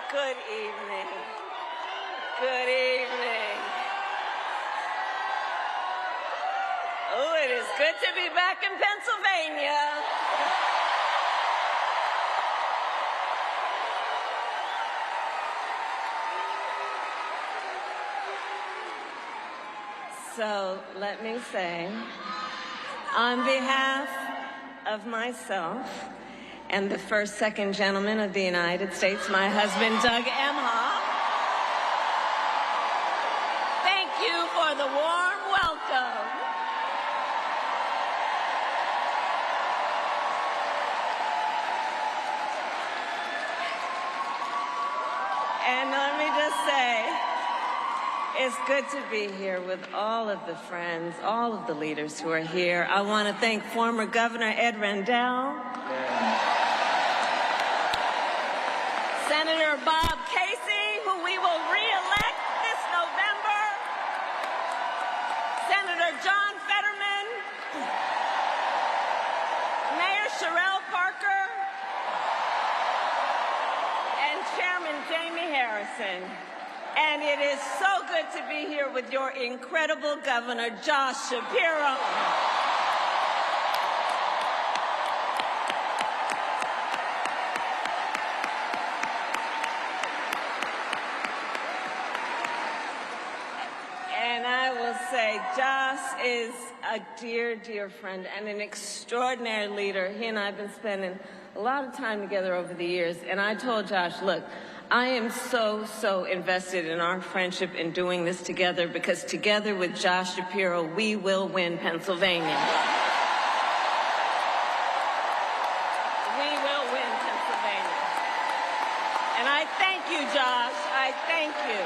Good evening. Good evening. Oh, it is good to be back in Pennsylvania. So let me say, on behalf of myself and the first, second gentleman of the United States, my husband, Doug Emhoff, thank you for the warm welcome. And let me just say, it's good to be here with all of the friends, all of the leaders who are here. I want to thank former Governor Ed Rendell, Senator Bob Casey, who we will re-elect this November, Senator John Fetterman, Mayor Sherelle Parker, and Chairman Jamie Harrison. And it is so good to be here with your incredible Governor, Josh Shapiro. And I will say, Josh is a dear, dear friend and an extraordinary leader. He and I have been spending a lot of time together over the years. And I told Josh, look, I am so invested in our friendship in doing this together, because together with Josh Shapiro, we will win Pennsylvania. We will win Pennsylvania. And I thank you, Josh. I thank you.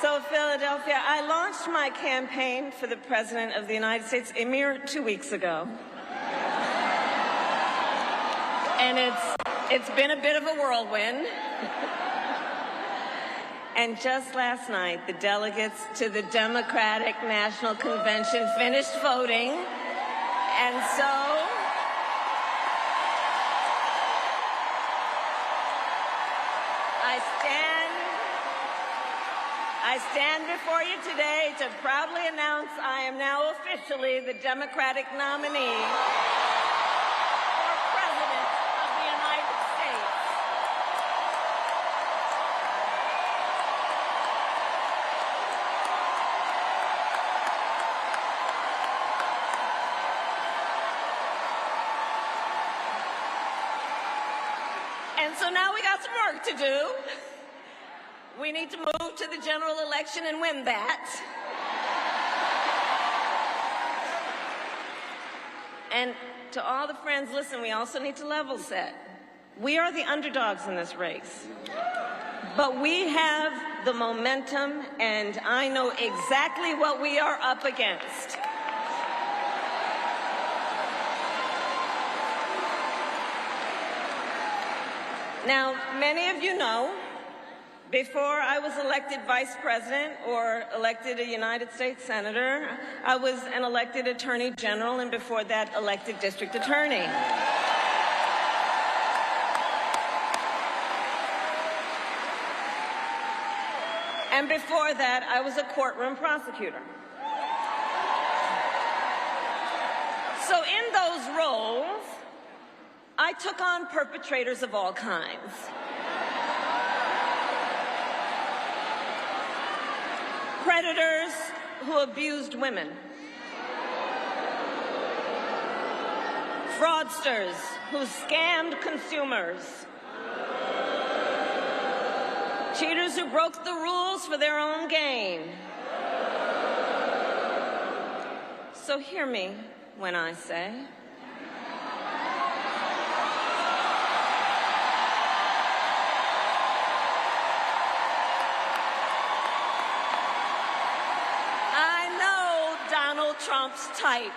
So Philadelphia, I launched my campaign for the President of the United States a mere 2 weeks ago. And it's been a bit of a whirlwind. And just last night, the delegates to the Democratic National Convention finished voting. And so I stand before you today to proudly announce I am now officially the Democratic nominee for President of the United States. And so now we got some work to do. We need to move to the general election and win that. And to all the friends, listen, we also need to level set. We are the underdogs in this race. But we have the momentum, and I know exactly what we are up against. Now, many of you know, before I was elected vice president or elected a United States senator, I was an elected attorney general, and before that, elected district attorney. And before that, I was a courtroom prosecutor. So in those roles, I took on perpetrators of all kinds. Predators who abused women. Fraudsters who scammed consumers. Cheaters who broke the rules for their own gain. So hear me when I say, Trump's type.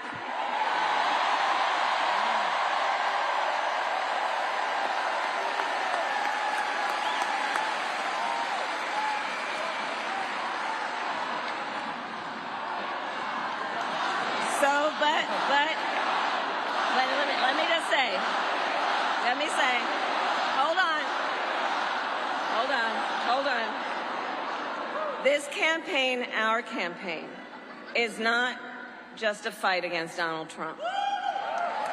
but let me just say, hold on. This campaign, our campaign, is not just a fight against Donald Trump.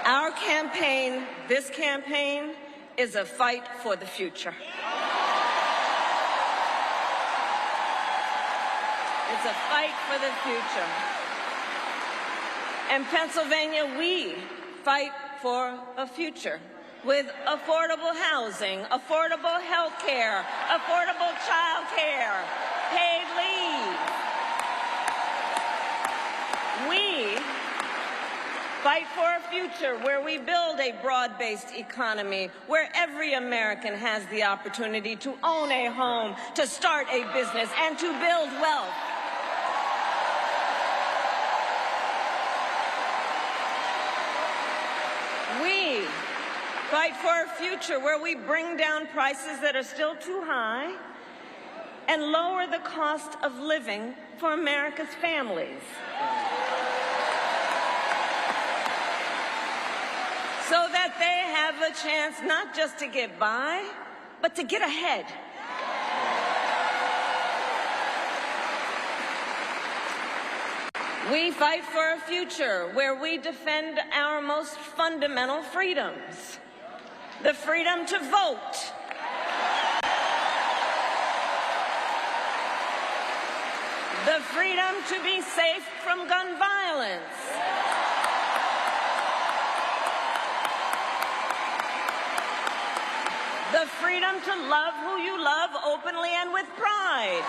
Our campaign, this campaign, is a fight for the future. It's a fight for the future. In Pennsylvania, we fight for a future with affordable housing, affordable health care, affordable child care, paid leave. We fight for a future where we build a broad-based economy, where every American has the opportunity to own a home, to start a business, and to build wealth. We fight for a future where we bring down prices that are still too high and lower the cost of living for America's families, so that they have a chance not just to get by, but to get ahead. We fight for a future where we defend our most fundamental freedoms: the freedom to vote, the freedom to be safe from gun violence, the freedom to love who you love openly and with pride,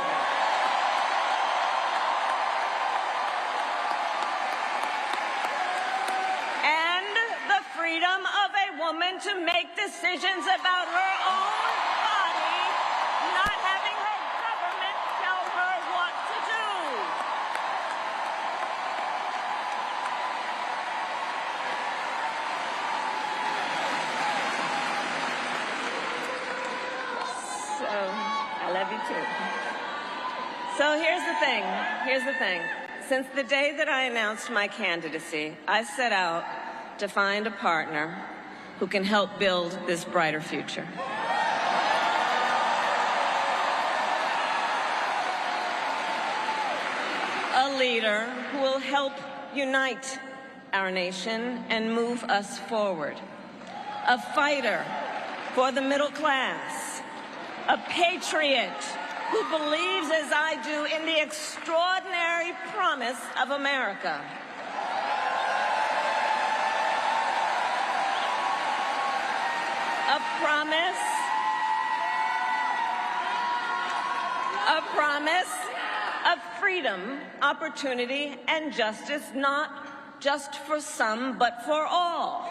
and the freedom of a woman to make decisions about her own body, not having her government tell her what to do. So, I love you too. So here's the thing. Since the day that I announced my candidacy, I set out to find a partner who can help build this brighter future. A leader who will help unite our nation and move us forward. A fighter for the middle class. A patriot who believes, as I do, in the extraordinary promise of America. A promise of freedom, opportunity, and justice, not just for some, but for all.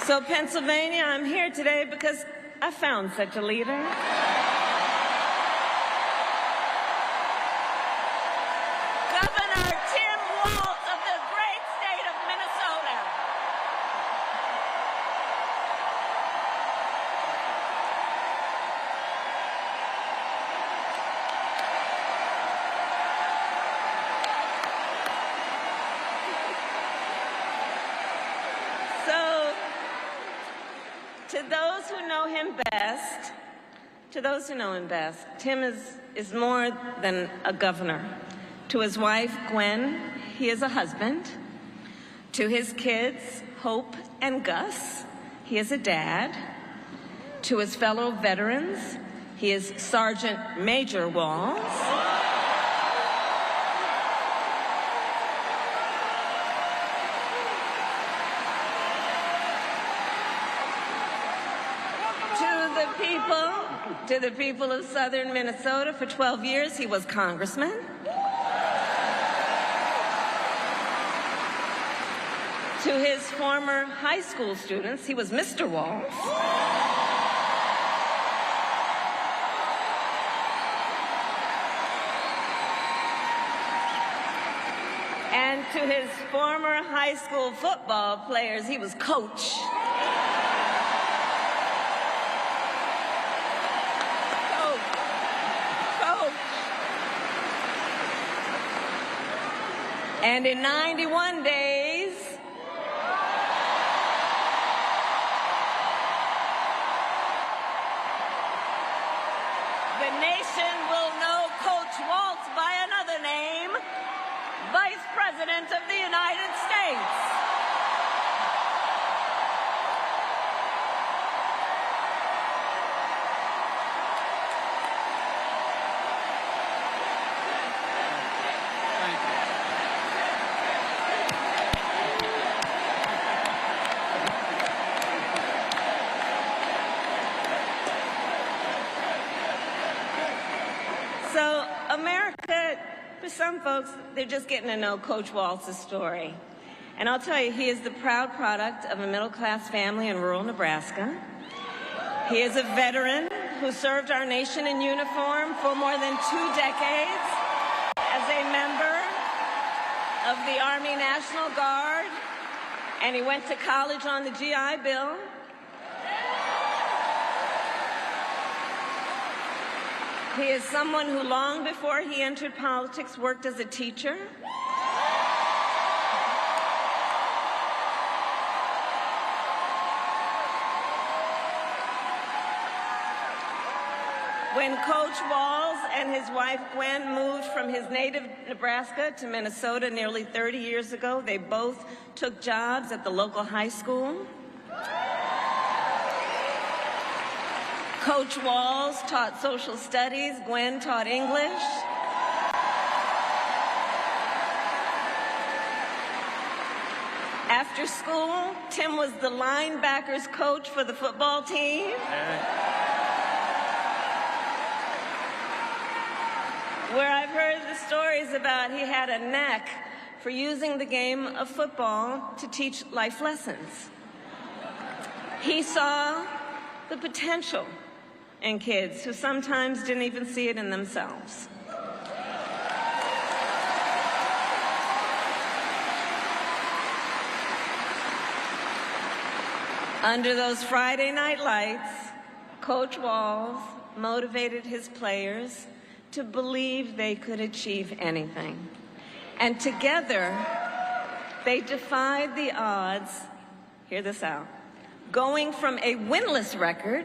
So, Pennsylvania, I'm here today because I found such a leader. Governor Tim Walz of the great state of Minnesota. So, to those who know him best, Tim is more than a governor. To his wife, Gwen, he is a husband. To his kids, Hope and Gus, he is a dad. To his fellow veterans, he is Sergeant Major Walz. To the people of southern Minnesota, for 12 years, he was congressman. To his former high school students, he was Mr. Walz. And to his former high school football players, he was coach. And in 91 days, the nation will know Coach Walz by another name, Vice President of the United States. So America, for some folks, they're just getting to know Coach Walz's story. And I'll tell you, he is the proud product of a middle-class family in rural Nebraska. He is a veteran who served our nation in uniform for more than 2 decades as a member of the Army National Guard, and he went to college on the GI Bill. He is someone who, long before he entered politics, worked as a teacher. When Coach Walz and his wife Gwen moved from his native Nebraska to Minnesota nearly 30 years ago, they both took jobs at the local high school. Coach Walz taught social studies, Gwen taught English. After school, Tim was the linebackers coach for the football team. Where I've heard the stories about he had a knack for using the game of football to teach life lessons. He saw the potential in kids who sometimes didn't even see it in themselves. Under those Friday night lights, Coach Walz motivated his players to believe they could achieve anything. And together, they defied the odds, hear this out, going from a winless record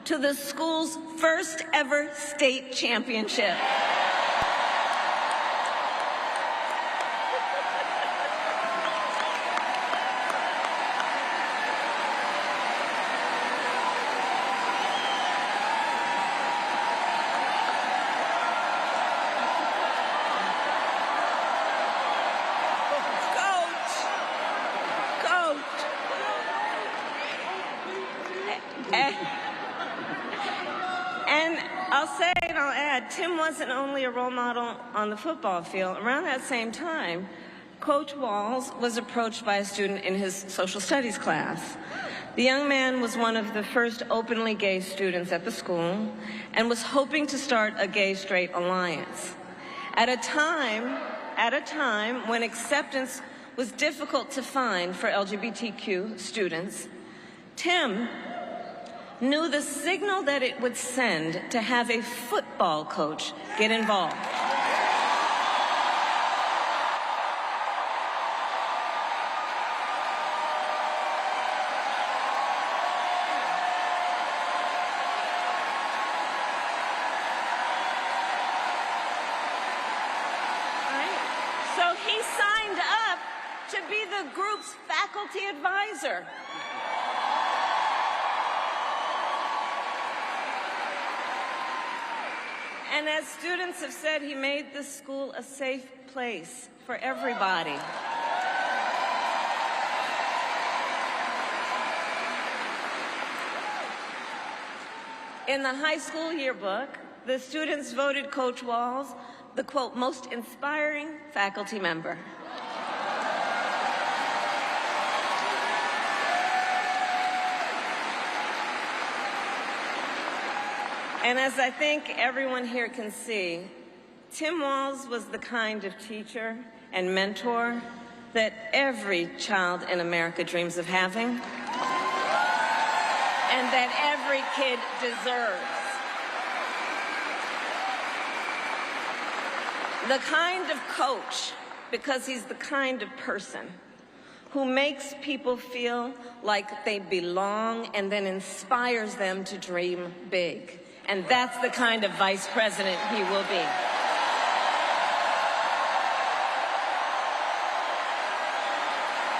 to the school's first ever state championship. And I'll say and I'll add, Tim wasn't only a role model on the football field. Around that same time, Coach Walz was approached by a student in his social studies class. The young man was one of the first openly gay students at the school and was hoping to start a gay-straight alliance. At a time when acceptance was difficult to find for LGBTQ students, Tim knew the signal that it would send to have a football coach get involved. So he signed up to be the group's faculty advisor. And as students have said, he made the school a safe place for everybody. In the high school yearbook, the students voted Coach Walz the, quote, most inspiring faculty member. And as I think everyone here can see, Tim Walz was the kind of teacher and mentor that every child in America dreams of having, and that every kid deserves. The kind of coach because he's the kind of person who makes people feel like they belong and then inspires them to dream big. And that's the kind of vice president he will be.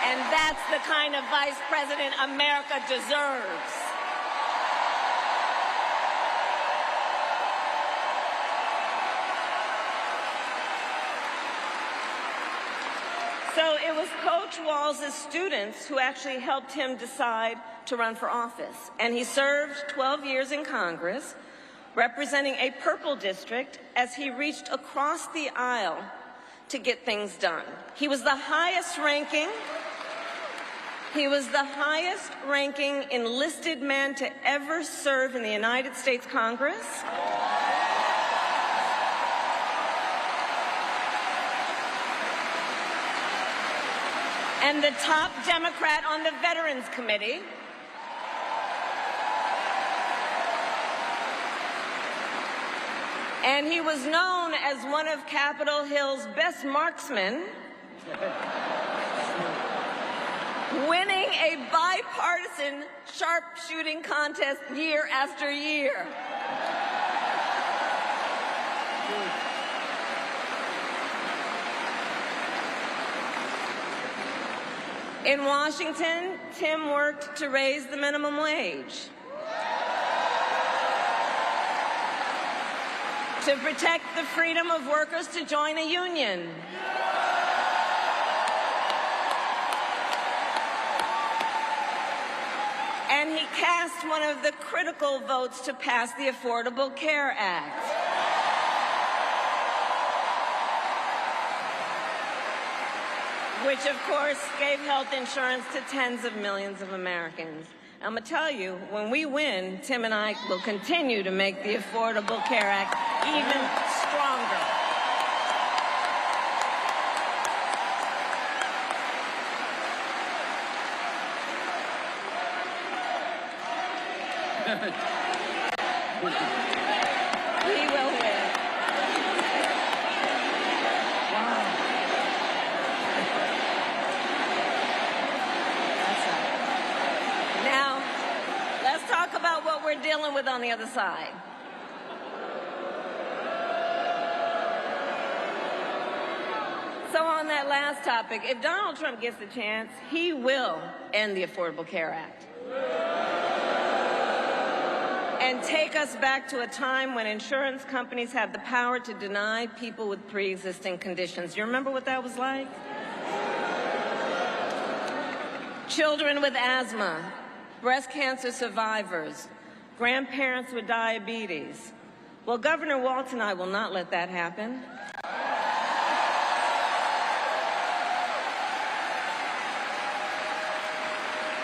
And that's the kind of vice president America deserves. So it was Coach Walz's students who actually helped him decide to run for office. And he served 12 years in Congress, representing a purple district as he reached across the aisle to get things done. He was the highest ranking enlisted man to ever serve in the United States Congress. And the top Democrat on the Veterans Committee. And he was known as one of Capitol Hill's best marksmen, winning a bipartisan sharpshooting contest year after year. In Washington, Tim worked to raise the minimum wage, to protect the freedom of workers to join a union, and he cast one of the critical votes to pass the Affordable Care Act. Which, of course, gave health insurance to tens of millions of Americans. I'm going to tell you, when we win, Tim and I will continue to make the Affordable Care Act even stronger. We will win. Talk about what we're dealing with on the other side. So on that last topic, if Donald Trump gets the chance, he will end the Affordable Care Act and take us back to a time when insurance companies had the power to deny people with pre-existing conditions. You remember what that was like? Children with asthma, breast cancer survivors, grandparents with diabetes. Well, Governor Walz and I will not let that happen.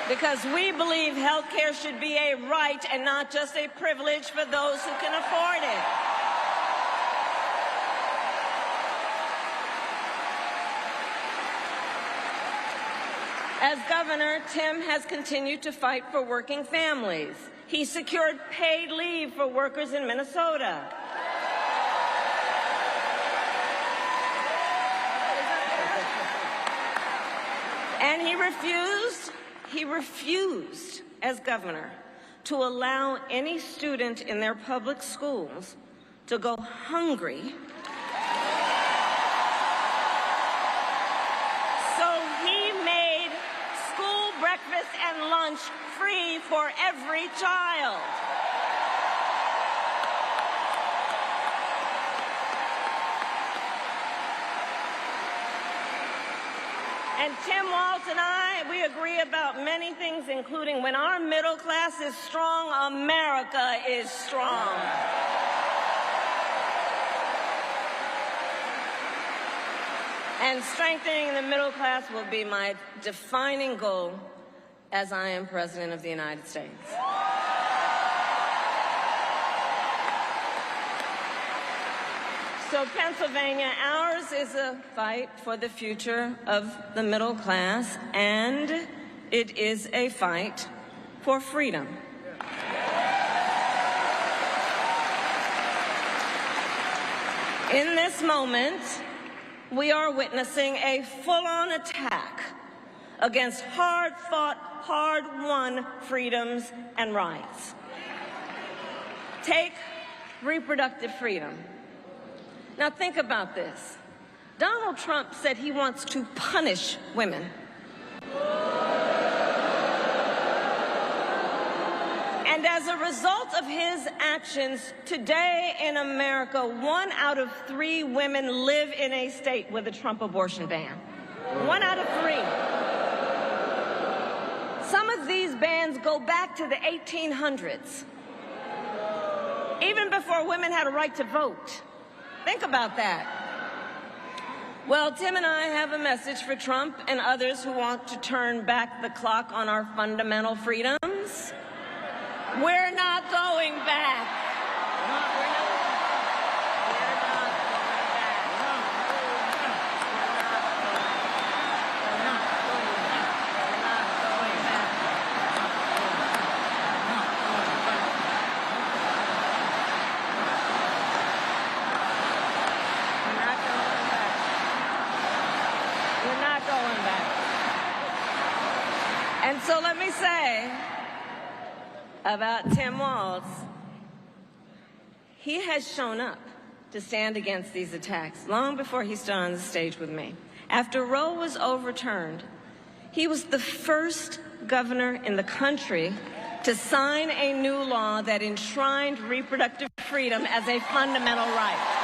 Because we believe health care should be a right and not just a privilege for those who can afford it. As governor, Tim has continued to fight for working families. He secured paid leave for workers in Minnesota. And he refused, as governor, to allow any student in their public schools to go hungry. Breakfast and lunch free for every child. And Tim Walz and I, we agree about many things, including when our middle class is strong, America is strong. And strengthening the middle class will be my defining goal as I am President of the United States. So Pennsylvania, ours is a fight for the future of the middle class, and it is a fight for freedom. In this moment, we are witnessing a full-on attack against hard-fought, hard-won freedoms and rights. Take reproductive freedom. Now think about this. Donald Trump said he wants to punish women. And as a result of his actions, today in America, 1 out of 3 women live in a state with a Trump abortion ban. 1 out of 3. Some of these bans go back to the 1800s, even before women had a right to vote. Think about that. Well, Tim and I have a message for Trump and others who want to turn back the clock on our fundamental freedoms. We're not going back. We're not going back. And so let me say about Tim Walz, he has shown up to stand against these attacks long before he stood on the stage with me. After Roe was overturned, he was the first governor in the country to sign a new law that enshrined reproductive freedom as a fundamental right.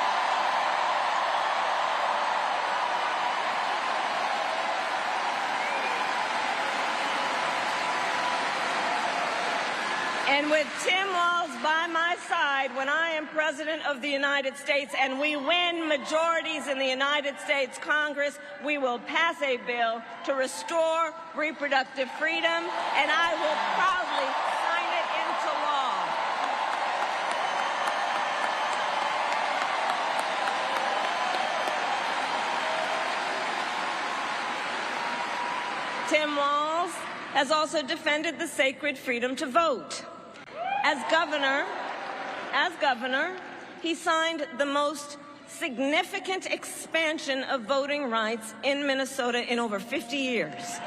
And with Tim Walz by my side when I am President of the United States and we win majorities in the United States Congress, we will pass a bill to restore reproductive freedom, and I will proudly sign it into law. Tim Walz has also defended the sacred freedom to vote. As governor, he signed the most significant expansion of voting rights in Minnesota in over 50 years.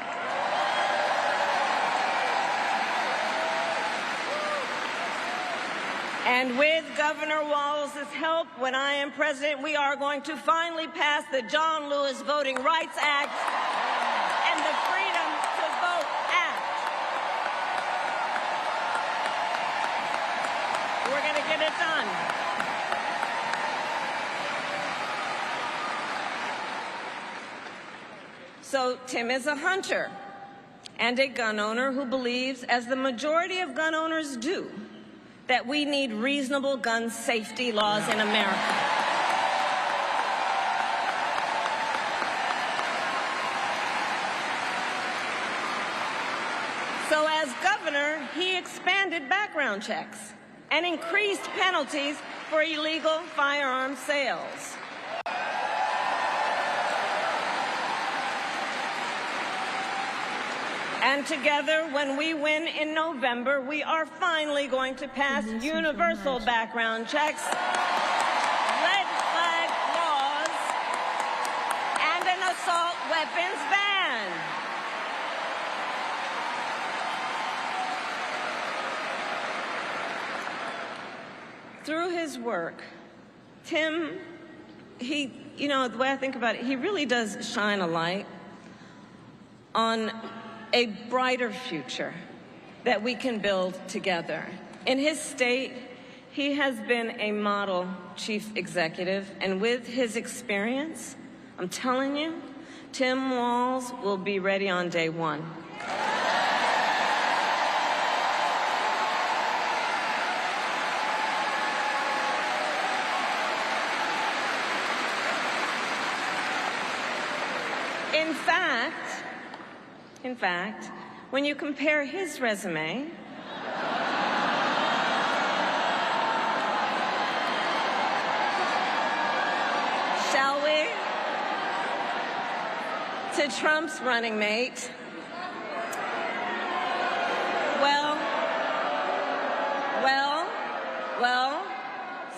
And with Governor Walz's help, when I am president, we are going to finally pass the John Lewis Voting Rights Act and the Freedom to Vote Act. We're going to get it done. So Tim is a hunter and a gun owner who believes, as the majority of gun owners do, that we need reasonable gun safety laws in America. So as governor, he expanded background checks and increased penalties for illegal firearm sales. And together, when we win in November, we are finally going to pass universal background checks, red flag laws, and an assault weapons ban. Through his work, Tim, the way I think about it, he really does shine a light on a brighter future that we can build together. In his state, he has been a model chief executive, and with his experience, I'm telling you, Tim Walz will be ready on day one. In fact, when you compare his resume shall we, to Trump's running mate, well,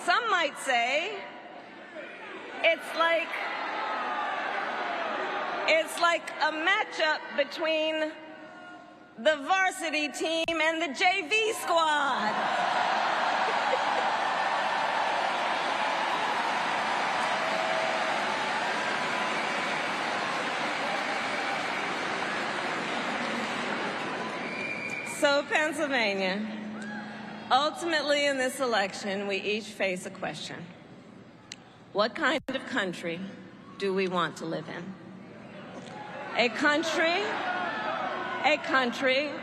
some might say it's like It's like a matchup between the varsity team and the JV squad. So, Pennsylvania, ultimately in this election, we each face a question. What kind of country do we want to live in? A country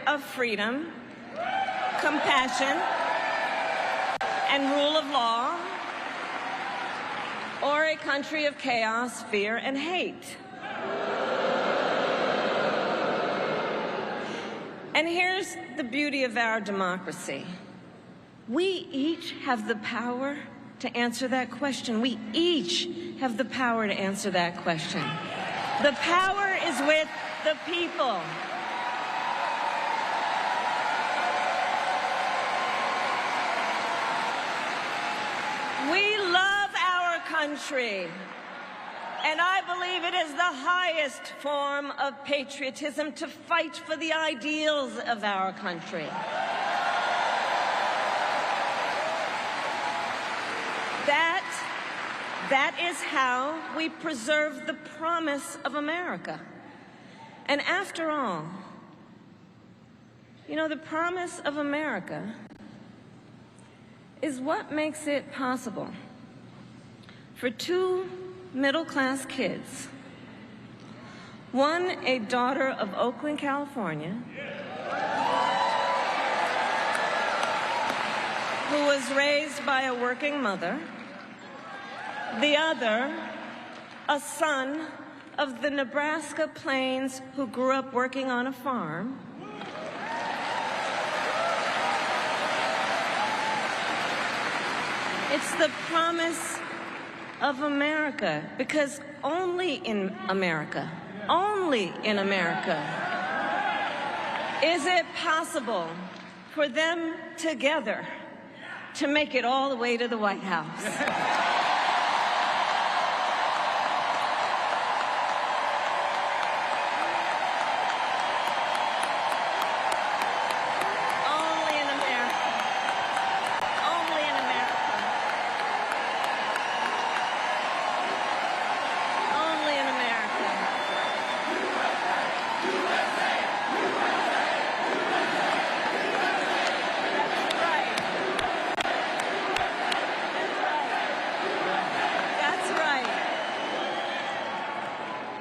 of freedom, compassion, and rule of law, or a country of chaos, fear, and hate? And here's the beauty of our democracy. We each have the power to answer that question. We each have the power to answer that question. The power is with the people. We love our country, and I believe it is the highest form of patriotism to fight for the ideals of our country. That is how we preserve the promise of America. And after all, you know, the promise of America is what makes it possible for two middle-class kids, one a daughter of Oakland, California, who was raised by a working mother, the other a son of the Nebraska plains who grew up working on a farm, it's the promise of America, because only in America is it possible for them together to make it all the way to the White House.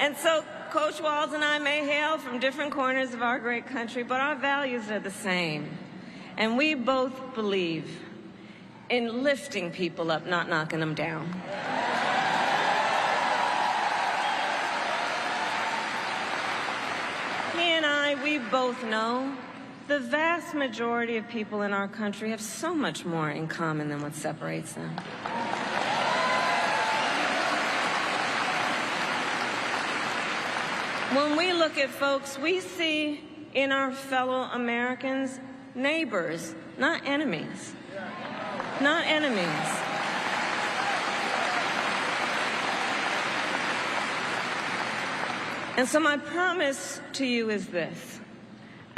And so Coach Walz and I may hail from different corners of our great country, but our values are the same. And we both believe in lifting people up, not knocking them down. He and I, we both know the vast majority of people in our country have so much more in common than what separates them. When we look at folks, we see in our fellow Americans neighbors, not enemies. Not enemies. And so my promise to you is this.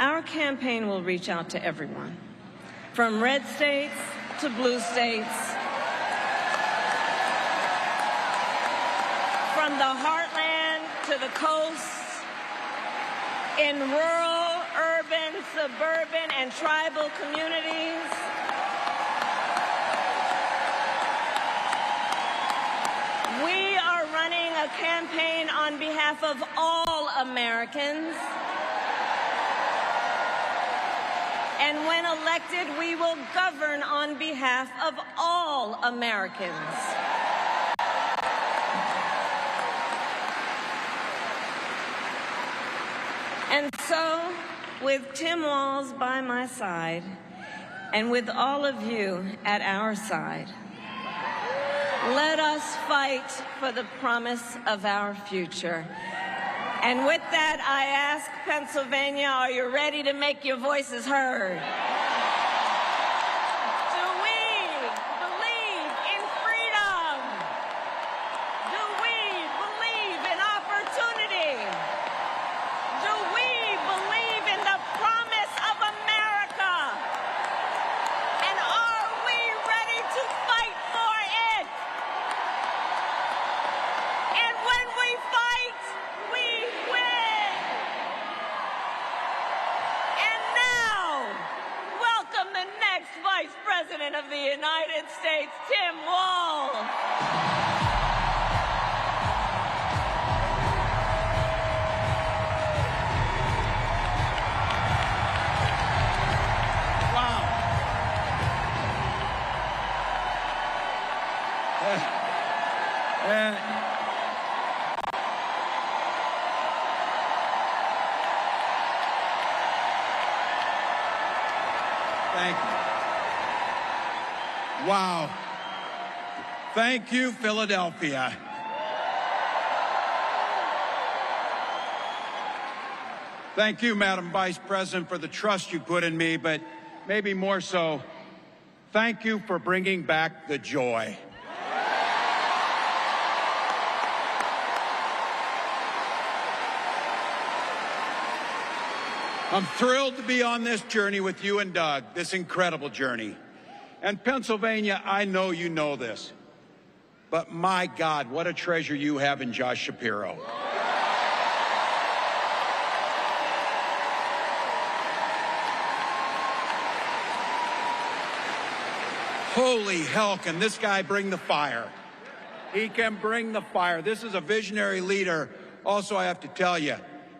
Our campaign will reach out to everyone, from red states to blue states, from the heartland to the coast, in rural, urban, suburban, and tribal communities. We are running a campaign on behalf of all Americans. And when elected, we will govern on behalf of all Americans. And so, with Tim Walz by my side, and with all of you at our side, let us fight for the promise of our future. And with that, I ask Pennsylvania, are you ready to make your voices heard? Do we believe in freedom? Do we believe in opportunity? President of the United States, Tim Walz. Thank you. Wow. Thank you, Philadelphia. Thank you, Madam Vice President, for the trust you put in me, but maybe more so, thank you for bringing back the joy. I'm thrilled to be on this journey with you and Doug, this incredible journey. And Pennsylvania, I know you know this, but my God, what a treasure you have in Josh Shapiro. Holy hell, can this guy bring the fire? He can bring the fire. This is a visionary leader. Also, I have to tell you,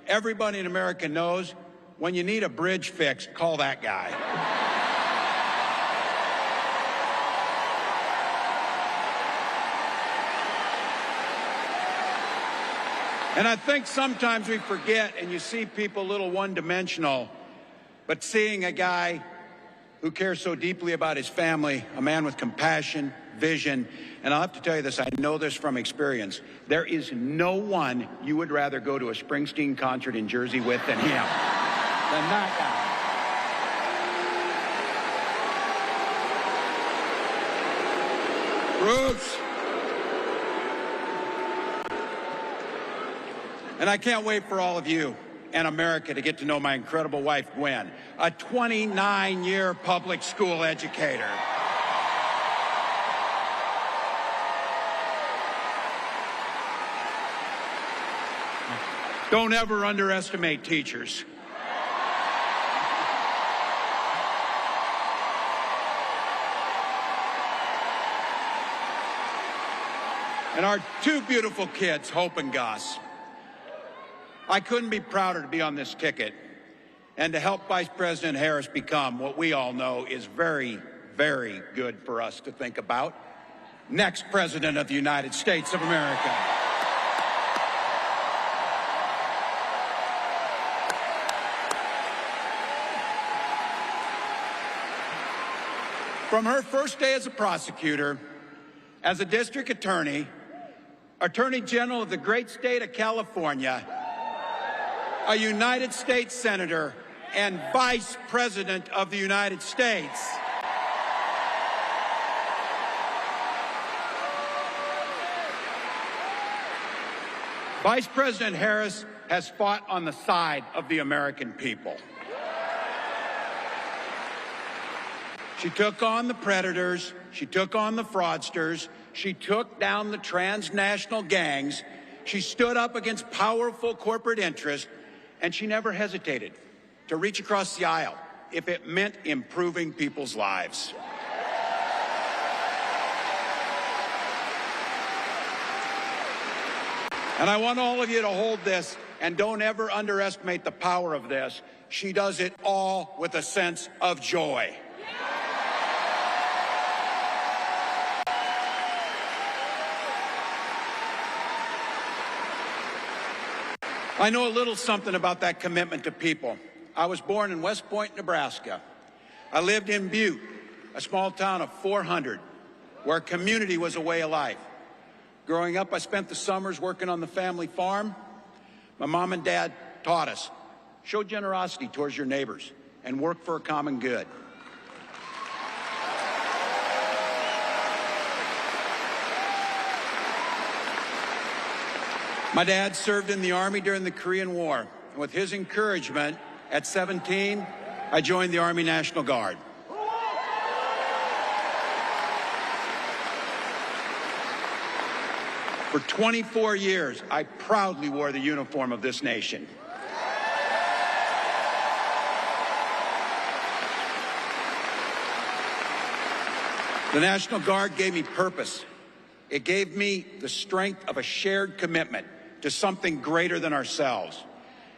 everybody in America knows when you need a bridge fixed, call that guy. And I think sometimes we forget, and you see people a little one-dimensional, but seeing a guy who cares so deeply about his family, a man with compassion, vision, and I'll have to tell you this, I know this from experience, there is no one you would rather go to a Springsteen concert in Jersey with than him. Than that guy. Bruce. And I can't wait for all of you and America to get to know my incredible wife, Gwen, a 29-year public school educator. Don't ever underestimate teachers. And our two beautiful kids, Hope and Gus. I couldn't be prouder to be on this ticket and to help Vice President Harris become what we all know is very, very good for us to think about. Next President of the United States of America. From her first day as a prosecutor, as a district attorney, Attorney General of the great state of California, a United States Senator, and Vice President of the United States. Vice President Harris has fought on the side of the American people. She took on the predators, she took on the fraudsters, she took down the transnational gangs, she stood up against powerful corporate interests, and she never hesitated to reach across the aisle if it meant improving people's lives. And I want all of you to hold this and don't ever underestimate the power of this. She does it all with a sense of joy. I know a little something about that commitment to people. I was born in West Point, Nebraska. I lived in Butte, a small town of 400, where community was a way of life. Growing up, I spent the summers working on the family farm. My mom and dad taught us, show generosity towards your neighbors and work for a common good. My dad served in the Army during the Korean War. With his encouragement, at 17, I joined the Army National Guard. For 24 years, I proudly wore the uniform of this nation. The National Guard gave me purpose. It gave me the strength of a shared commitment to something greater than ourselves.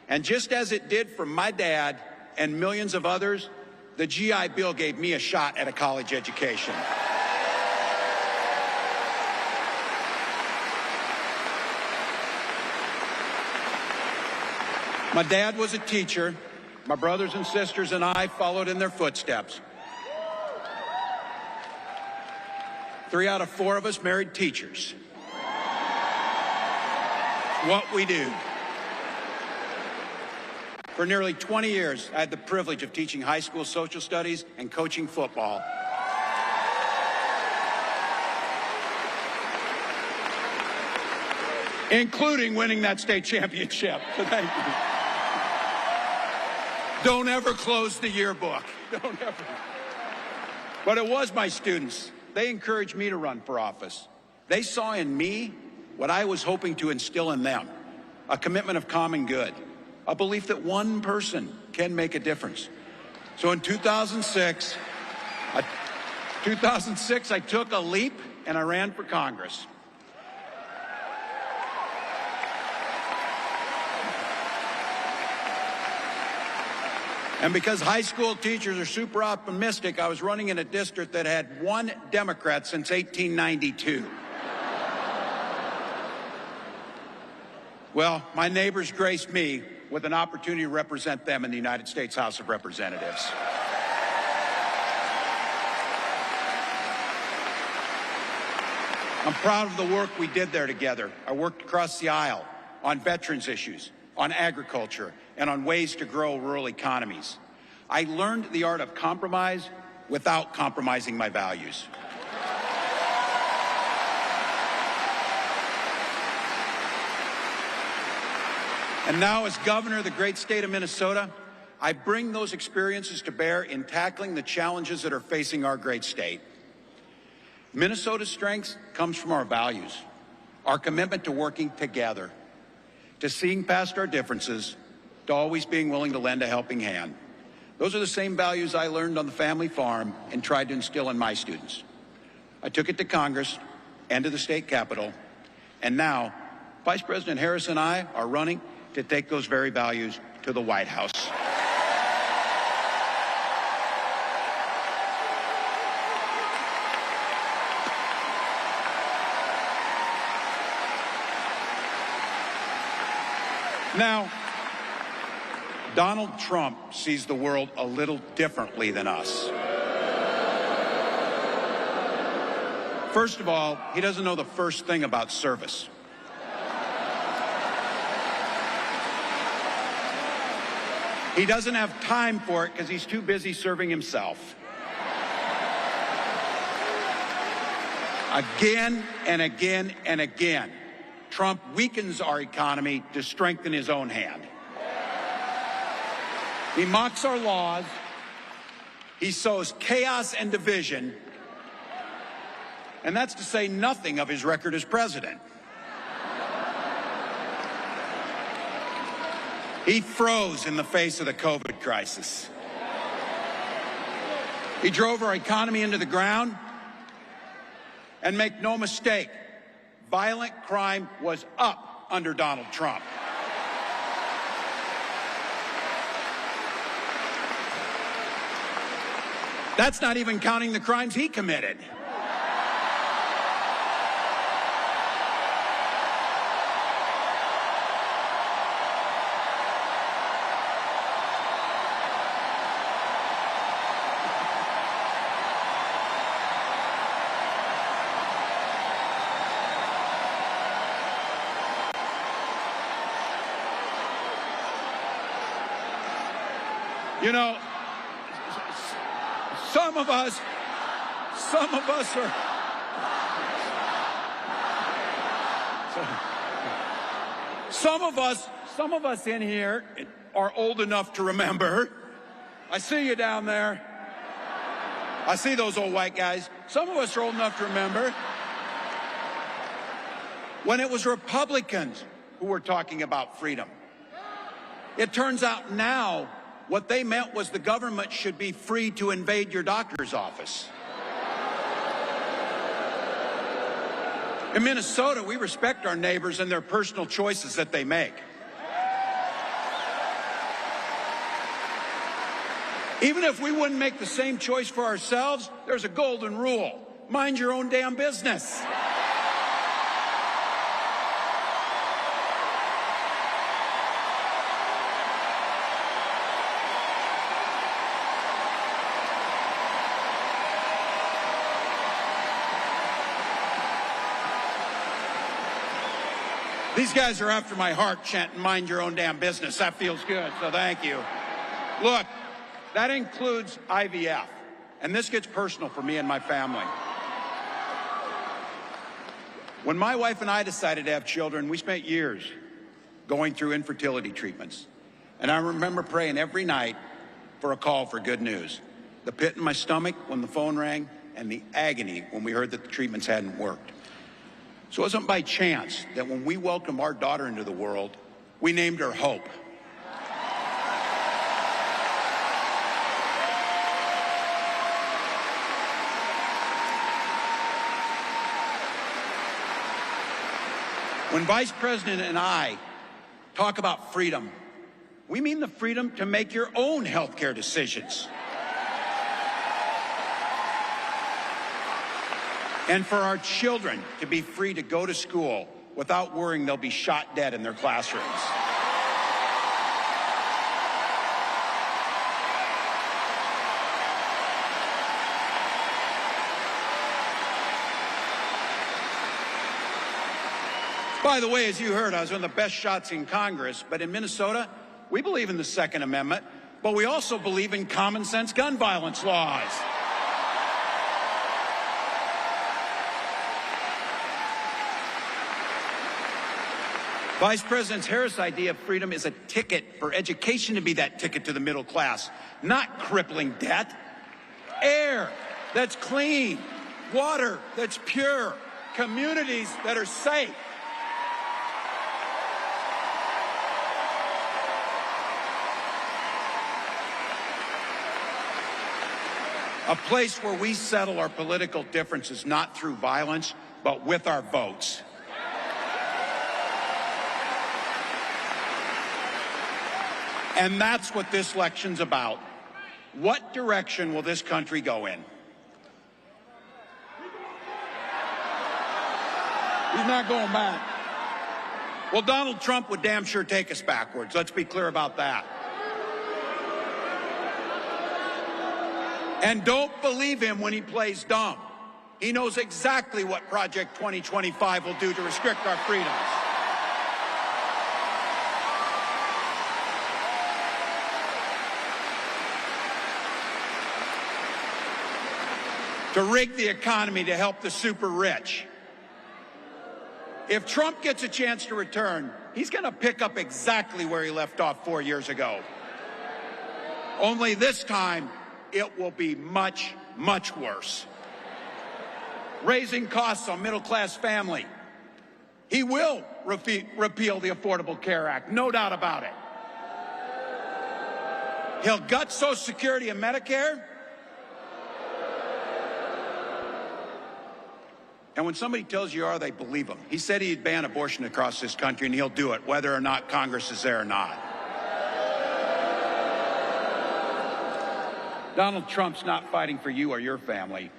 And just as it did for my dad and millions of others, the GI Bill gave me a shot at a college education. My dad was a teacher. My brothers and sisters and I followed in their footsteps. 3 out of 4 of us married teachers. What we do. For nearly 20 years, I had the privilege of teaching high school social studies and coaching football. Including winning that state championship. So thank you. Don't ever close the yearbook. Don't ever. But it was my students. They encouraged me to run for office. They saw in me what I was hoping to instill in them, a commitment of common good, a belief that one person can make a difference. So in 2006, I took a leap and I ran for Congress. And because high school teachers are super optimistic, I was running in a district that had 1 Democrat since 1892. Well, my neighbors graced me with an opportunity to represent them in the United States House of Representatives. I'm proud of the work we did there together. I worked across the aisle on veterans issues, on agriculture, and on ways to grow rural economies. I learned the art of compromise without compromising my values. And now, as governor of the great state of Minnesota, I bring those experiences to bear in tackling the challenges that are facing our great state. Minnesota's strength comes from our values, our commitment to working together, to seeing past our differences, to always being willing to lend a helping hand. Those are the same values I learned on the family farm and tried to instill in my students. I took it to Congress and to the state capitol, and now Vice President Harris and I are running to take those very values to the White House. Now, Donald Trump sees the world a little differently than us. First of all, he doesn't know the first thing about service. He doesn't have time for it because he's too busy serving himself. Again and again and again, Trump weakens our economy to strengthen his own hand. He mocks our laws. He sows chaos and division. And that's to say nothing of his record as president. He froze in the face of the COVID crisis. He drove our economy into the ground. And make no mistake, violent crime was up under Donald Trump. That's not even counting the crimes he committed. You know, some of us are, some of us in here are old enough to remember. I see you down there. I see those old white guys. Some of us are old enough to remember when it was Republicans who were talking about freedom. It turns out now what they meant was the government should be free to invade your doctor's office. In Minnesota, we respect our neighbors and their personal choices that they make. Even if we wouldn't make the same choice for ourselves, there's a golden rule. Mind your own damn business. These guys are after my heart chanting, mind your own damn business. That feels good, so thank you. Look, that includes IVF, and this gets personal for me and my family. When my wife and I decided to have children, we spent years going through infertility treatments. And I remember praying every night for a call for good news. The pit in my stomach when the phone rang, and the agony when we heard that the treatments hadn't worked. So it wasn't by chance that when we welcomed our daughter into the world, we named her Hope. When Vice President and I talk about freedom, we mean the freedom to make your own health care decisions. And for our children to be free to go to school without worrying they'll be shot dead in their classrooms. By the way, as you heard, I was one of the best shots in Congress, but in Minnesota, we believe in the Second Amendment, but we also believe in common sense gun violence laws. Vice President Harris' idea of freedom is a ticket for education to be that ticket to the middle class, not crippling debt. Air that's clean, water that's pure, communities that are safe. A place where we settle our political differences not through violence, but with our votes. And that's what this election's about. What direction will this country go in? He's not going back. Well, Donald Trump would damn sure take us backwards. Let's be clear about that. And don't believe him when he plays dumb. He knows exactly what Project 2025 will do to restrict our freedoms. To rig the economy to help the super rich. If Trump gets a chance to return, he's going to pick up exactly where he left off 4 years ago. Only this time, it will be much, much worse. Raising costs on middle-class family. He will repeal the Affordable Care Act, no doubt about it. He'll gut Social Security and Medicare. And when somebody tells you are, they believe him. He said he'd ban abortion across this country, and he'll do it, whether or not Congress is there or not. Donald Trump's not fighting for you or your family.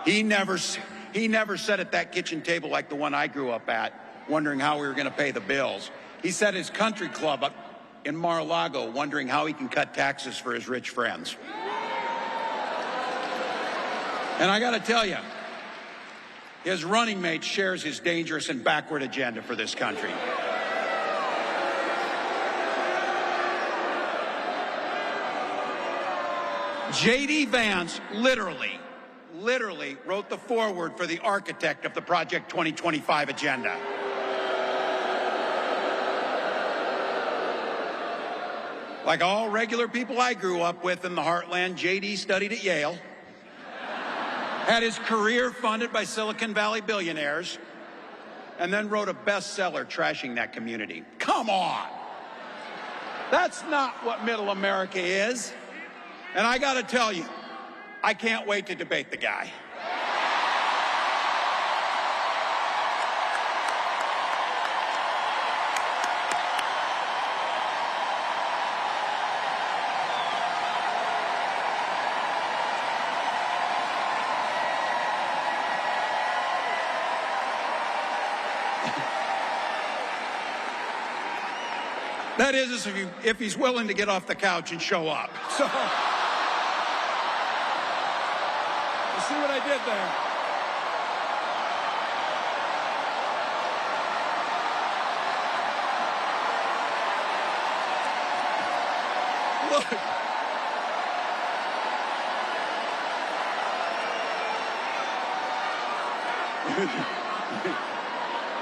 He never sat at that kitchen table like the one I grew up at, wondering how we were going to pay the bills. He sat at his country club up in Mar-a-Lago, wondering how he can cut taxes for his rich friends. And I got to tell you, his running mate shares his dangerous and backward agenda for this country. J.D. Vance literally wrote the foreword for the architect of the Project 2025 agenda. Like all regular people I grew up with in the heartland, J.D. studied at Yale, had his career funded by Silicon Valley billionaires, and then wrote a bestseller trashing that community. Come on! That's not what middle America is. And I got to tell you, I can't wait to debate the guy. That is if he's willing to get off the couch and show up. So, you see what I did there? Look.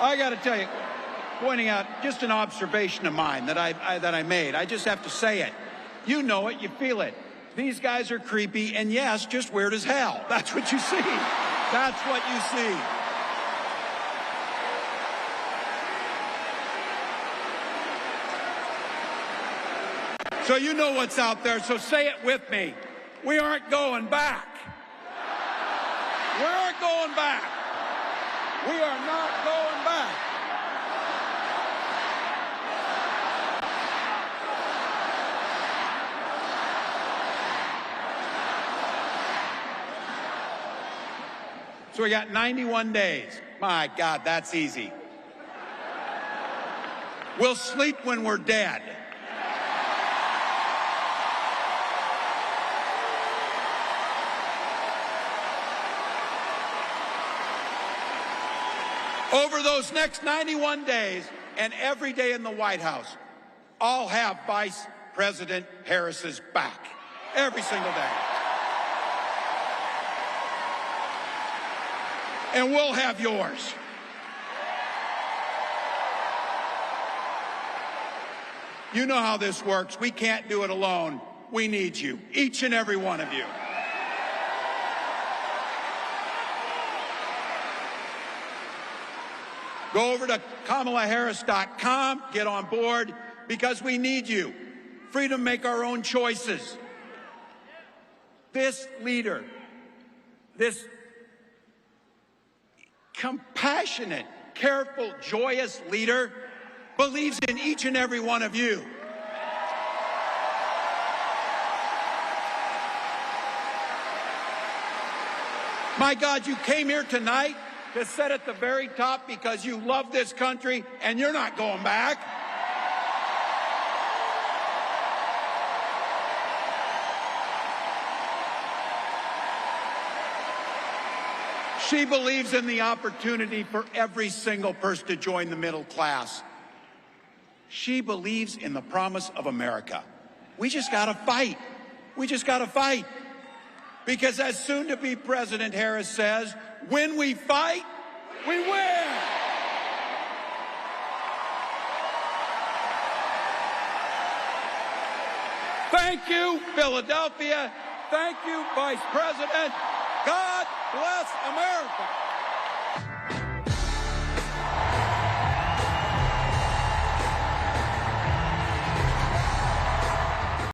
I got to tell you, pointing out just an observation of mine that I made. I just have to say it. You know it, you feel it. These guys are creepy, and yes, just weird as hell. That's what you see. That's what you see. So you know what's out there, so say it with me. We aren't going back. We aren't going back. We are not going back. So we got 91 days. My God, that's easy. We'll sleep when we're dead. Over those next 91 days and every day in the White House, I'll have Vice President Harris's back. Every single day. And we'll have yours. You know how this works. We can't do it alone. We need you, each and every one of you. Go over to KamalaHarris.com, get on board, because we need you. Freedom to make our own choices. This leader, this compassionate, careful, joyous leader believes in each and every one of you. My God, you came here tonight to sit at the very top because you love this country and you're not going back. She believes in the opportunity for every single person to join the middle class. She believes in the promise of America. We just got to fight. We just got to fight. Because as soon-to-be President Harris says, when we fight, we win. Thank you, Philadelphia. Thank you, Vice President. God bless America.